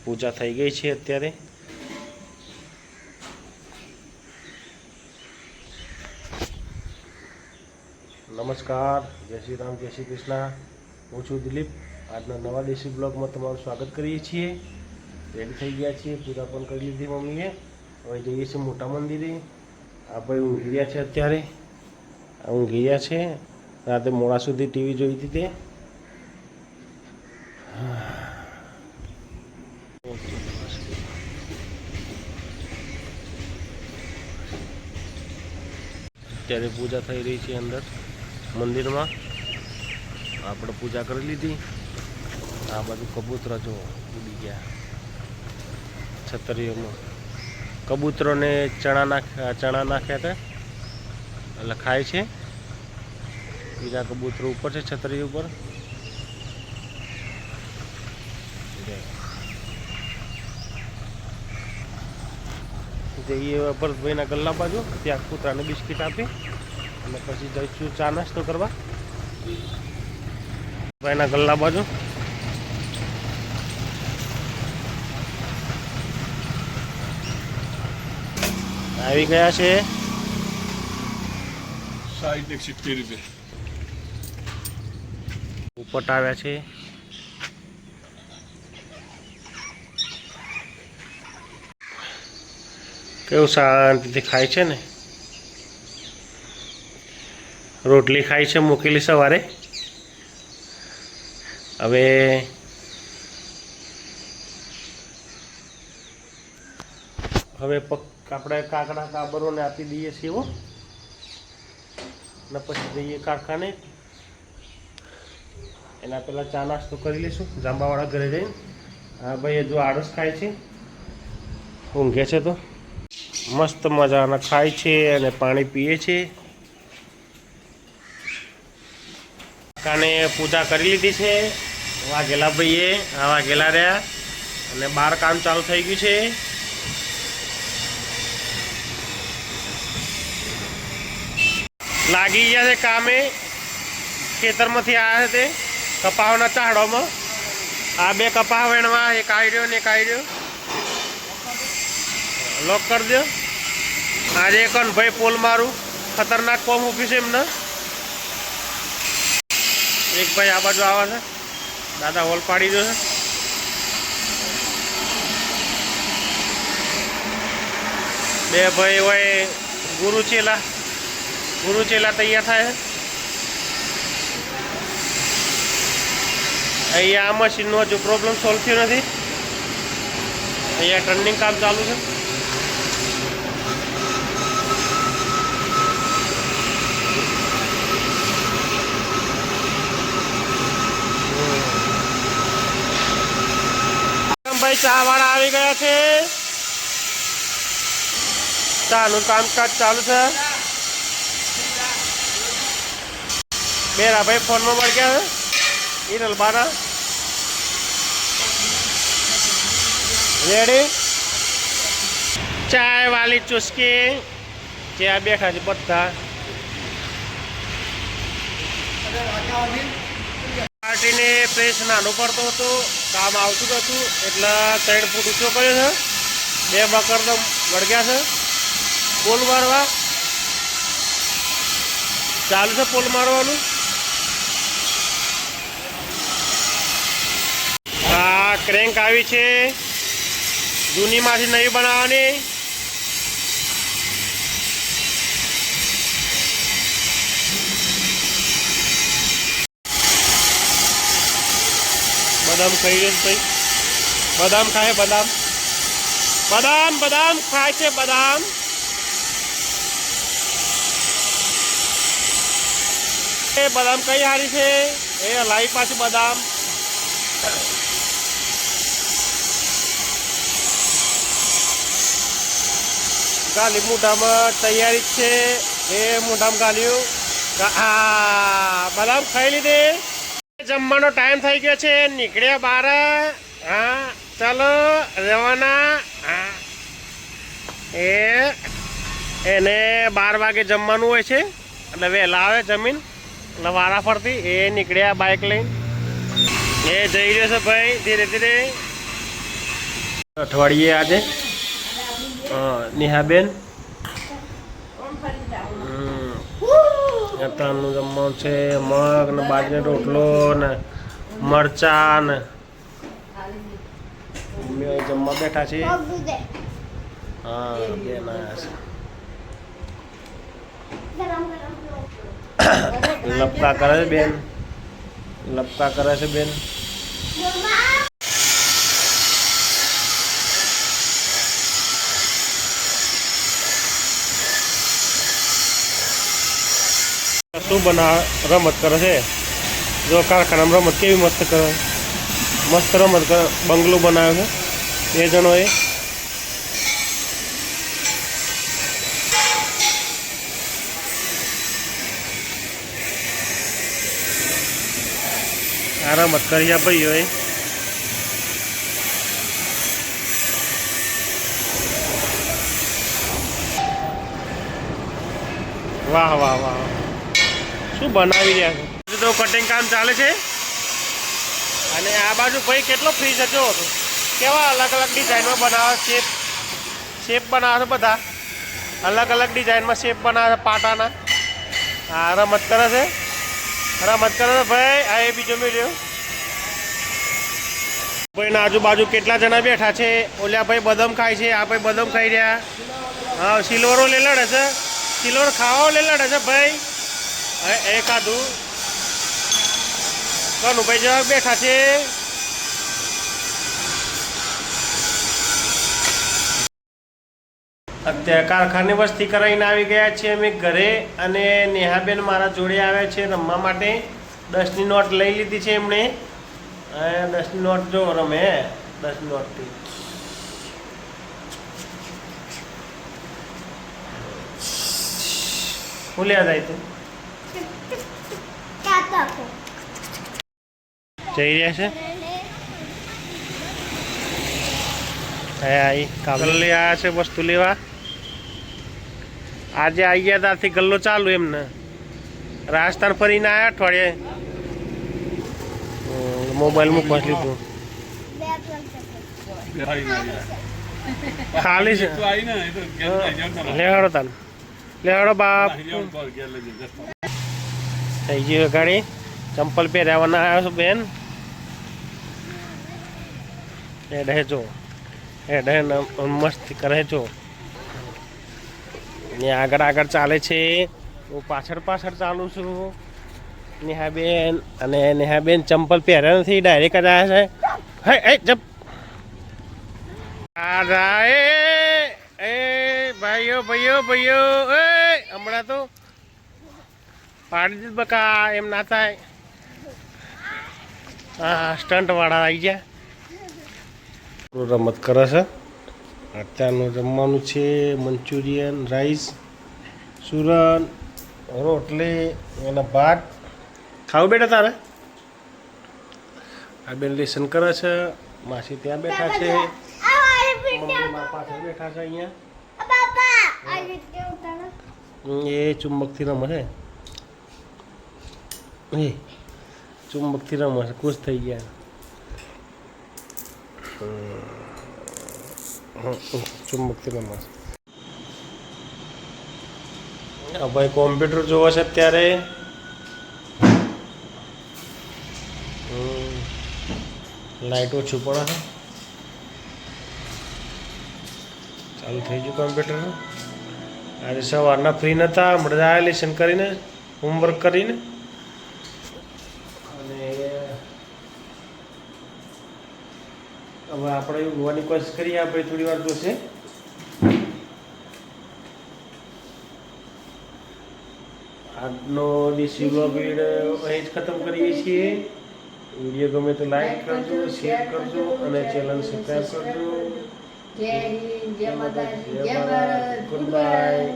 પૂજા થઈ ગઈ છે અત્યારે। નમસ્કાર, જય શ્રી રામ, જય શ્રી કૃષ્ણ। હું છું દિલીપ। આજના નવા દેશી બ્લોગમાં તમારું સ્વાગત કરીએ છીએ। રેડી થઈ ગયા છીએ, પૂજા પણ કરી લીધી મમ્મીએ। હવે જઈએ છીએ મોટા મંદિરે। આ ભાઈ ઊંઘી રહ્યા છે અત્યારે। આ ઊંઘી રહ્યા છે, રાતે મોડા સુધી ટીવી જોઈ હતી તે। અત્યારે પૂજા થઈ રહી છે અંદર મંદિરમાં। આપણે પૂજા કરી લીધી। આ બાજુ કબૂતરા જો ઉડી ગયા છતરીઓમાં। કબૂતરોને ચણા નાખ્યા હતા એટલે ખાય છે। બીજા કબૂતરો ઉપર છે છતરી ઉપર। જઈએ ભરતભાઈના ગલ્લા બાજુ, ત્યાં કૂતરાને બિસ્કિટ આપી અને પછી જઈશું ચા નાસ્તો કરવા ભાઈના ગલ્લા બાજુ। આવી ગયા છે 60-70 રૂપિયા ઉપટ આવ્યા છે। કેવું શાંતિથી ખાય છે ને। રોટલી ખાય છે મૂકેલી સવારે। હવે આપણે કાકડા કાબરોને આપી દઈએ છીએ ને પછી જઈએ કારખાને। એના પહેલાં ચા નાસ્તો કરી લઈશું જાંબાવાળા ઘરે જઈને। હા ભાઈ જો આળસ ખાય છે, ઊંઘે છે તો મસ્ત મજાના ખાય છે અને પાણી પીએ છે। કાને પૂજા કરી લીધી છે। વાઘેલા ભાઈએ આ વાઘેલા રહ્યા અને બહાર કામ ચાલુ થઈ ગયું છે। લાગી ગયા છે કામે। ખેતરમાંથી આવ્યા છે તે કપાસના ચાહડોમાં। આ બે કપાસ વેણવા, એક આયડ્યો ને એક આયડ્યો। લોક કરી દો। આજે કનભાઈ પોલ મારું ખતરનાક કોમ ઊભી છે એમને। એક ભાઈ આ બાજુ આવે છે, દાદા હોલ પાડી દો છે। બે ભાઈ હોય ગુરુ ચેલા તૈયાર થાય છે। અહીંયા આ મશીનનો હજુ પ્રોબ્લેમ સોલ્વ થયો નથી। અહીંયા ટર્નિંગ કામ ચાલુ છે। ભાઈ ચા વાળા આવી ગયા છે। ચાનું કામકાજ ચાલુ છે। બેરા ભાઈ ફોનમાં મળી ગયા છે હિરલ બાના। રેડી ચાય વાલી ચુસ્કી ત્યાં બેઠા છે બધા। પાર્ટીને પ્રેસ નાનો પડતો હતો, કામ આવતું હતું એટલે 3 ફૂટ ઊંચો કર્યો છે। 2 બકર વળગ્યા છે પોલ મારવા। ચાલુ છે પોલ મારવાનું। આ ક્રેન્ક આવી છે જૂનીમાંથી નવી બનાવવાની। બદામ ખાઈ રહ્યો ભાઈ, બદામ ખાય, બદામ ખાય છે। બદામ એ બદામ કઈ હારી છે એ લાઈ પાછી બદામ। ગાલી મોઢામાં તૈયારી છે એ મોઢામાં ગાલ્યું। બદામ ખાઈ લીધે। જમવાનો ટાઈમ થઈ ગયો છે, નીકળ્યા બહાર। હા ચાલો રવાના। એને 12 વાગે જમવાનું હોય છે એટલે વહેલા આવે જમીન એટલે વારા ફરતી એ નીકળ્યા બાઇક લઈને। એ જઈ રહ્યો છે ભાઈ ધીરે ધીરે। અઠવાડિયે આજે નેહાબેન અત્યારનું જમવાનું છે મગ ને બાજરીનો રોટલો ને મરચા ને જમવા બેઠા છીએ. હા બેન આવ્યા છે. લપકા કરે છે બેન, લપકા કરે છે બેન. શું રમત કરે છે જો કારખાનામાં રમત કેવી મસ્ત કરે, મસ્ત રમત કરે. બંગલો બનાવ્યો છે બે જણોએ. આ રમત કર્યા ભાઈઓએ. વાહ વાહ વાહ, શું બનાવી રહ્યા છે? તો કટિંગ કામ ચાલે છે. અને આ બાજુ ભાઈ કેટલો ફ્રી છે જો, કેવા અલગ અલગ ડિઝાઇનમાં બનાવે છે. શેપ બનાવે છે બધા અલગ અલગ ડિઝાઇનમાં શેપ બનાવે છે પાટાના. હા રમત કરે છે, રમત કરે છે ભાઈ. આ એ બીજો મળ્યો ભાઈ. આજુબાજુ કેટલા જણા બેઠા છે. ઓલા ભાઈ બદામ ખાય છે, આ ભાઈ બદામ ખાઈ રહ્યા. હા સિલ્વરો લઈ લડે છે, સિલ્વર ખાવા લઈ લડે છે ભાઈ. એ ખાધું કનુભાઈ જવા બેઠા છે. અત્યારે કારખાને વસ્તી કરાવીને આવી ગયા છીએ અમે ઘરે. અને નેહાબેન મારા જોડે આવ્યા છે રમવા માટે. 10ની નોટ લઈ લીધી છે એમણે. 10ની નોટ જો રમે 10ની નોટથી. શું લેવા જાય તું? જઈ રહ્યા છે. ગલ્લો આવ્યા છે વસ્તુ લેવા. આજે આવી ગયા ત્યારથી ગલ્લો ચાલુ એમને. રાજસ્થાન ફરીને આવ્યા અઠવાડિયે. મોબાઈલ મૂકવા લીધું ખાલી છે. લેવાડો તાન લેવાડો બાપ. થઈ ગયું ગાડી. ચંપલ પહેરાવાના આવ્યો છું બેન. એ ડે જો, એ ડે મસ્ત કરે જો. ને આગળ આગળ ચાલે છે, હું પાછળ પાછળ ચાલું છું. નેહાબેન અને નેહાબેન ચંપલ પહેર્યા નથી, ડાયરેક્ટ જ આવ્યા છે. હે એ જપ એ ભાઈઓ ભાઈઓ ભાઈઓ એ હમણાં તો પાડી દીધ બકા. એમ ના થાય. હા સ્ટન્ટ વાળા આવી ગયા. રમત કરે છે. અત્યારનું જમવાનું છે મંચુરિયન, રાઈસ, સુરન, રોટલી અને ભાત. ખાવું બેટા તારે? આ બેન લેસન કરે છે. માસી ત્યાં બેઠા છે, મમ્મી પાછળ બેઠા છે. અહીંયા એ ચુંબકથી રમે છે. એ ચુંબકથી રમે છે. ખુશ થઈ ગયા. ચુંબકથી રમે છે. ભાઈ કોમ્પ્યુટર જોવે છે અત્યારે. લાઇટ ઓછું પડે છે. ચાલુ થઈ ગયું કોમ્પ્યુટર. આજે સવારના ફ્રી નહોતા, હમણાં આવ્યા લેસન કરીને, હોમવર્ક કરીને. અને હવે આપણે ઊંઘવાની કોશિશ કરીએ. આપણે થોડી વાર જોશે. આજનો ડીસી બ્લોગ વિડીયો અહીં જ ખતમ કરીએ છીએ. વિડીયો ગમે તો લાઈક કરજો, શેર કરજો અને ચેનલ સબસ્ક્રાઈબ કરજો. જય હિન્દ, જય માતા, જય ભારત. Good bye.